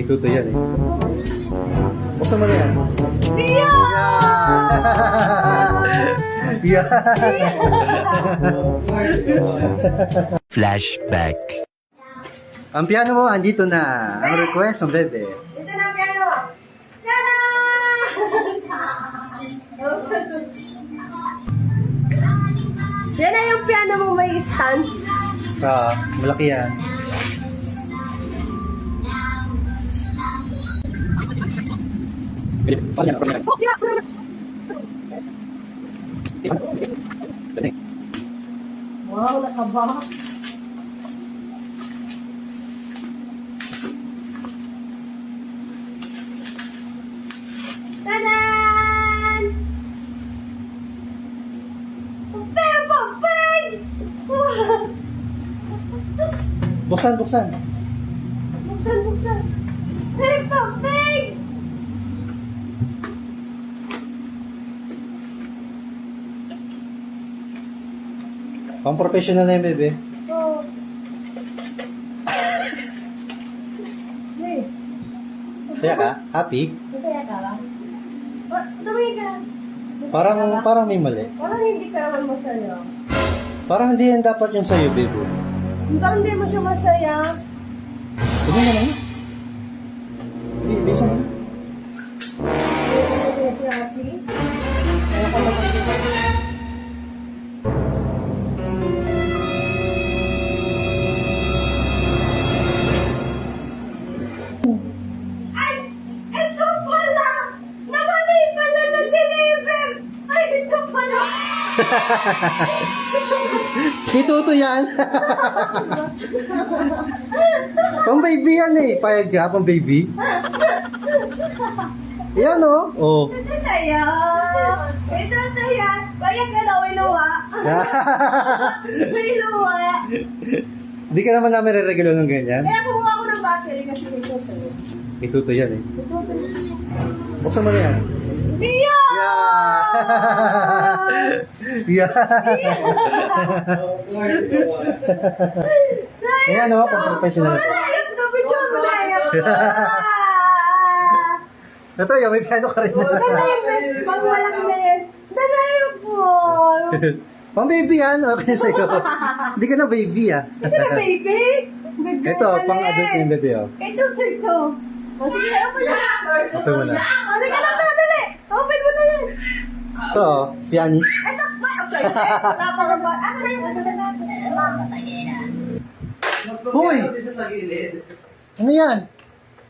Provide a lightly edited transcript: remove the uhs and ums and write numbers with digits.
Ituto yan eh. Buksan mo na yan. Yeah! Flashback. Ang piano mo, andito na. Ang request ng bebe. Ito na ang piano. Tada! Yan na yung piano mo may stand. Malaki yan. Wow, nakaba. Tadan! Pupeng! Pupeng! Buksan, buksan. Buksan, buksan. Hey, Pupeng! Pang professional na yung bebe. Oh. Hey, Kaya ka? Happy? masaya ka ba? Tumingin ka. Parang may mali. Parang hindi ka naman masaya. Parang hindi yan dapat yung sa'yo, bebe. Parang hindi mo siya masaya. Tignan mo naman. Bisa mo. Hindi mo siya happy. Kaya ka naman siya. Ay! Ito pala! Namali pala na-deliver! Ay, ito pala! Si Tuto yan. Pang baby yan eh. Payag ka, pang baby. Yan oh. Oh. Ito sa'yo! Ito sa'yo! Bayag ka daw, iluwa! Iluwa! Hindi ka naman namin re-regalo ng ganyan. Kaya kumuha ko ng battery kasi ito sa'yo. Ituto yan eh. Ito sa'yo. Buksan mo na yan. Yeah! Yeah. Ayan oh, pang professional. Ito yung may piano ka rin. Pag malaki na yan, dalayo po. Pang baby yan, okay sa'yo. Hindi ka na baby ah. Ito na, baby. Ito, pang adult yung baby oh. Ito, ito. O sige, open na. Open mo na. Ano ka lang na, dali. Open mo na yan. Ito oh, pianist. Ito pa, upside down. Wala pa rin ba? Ano na yung ano na natin? Hoy! Ano yan?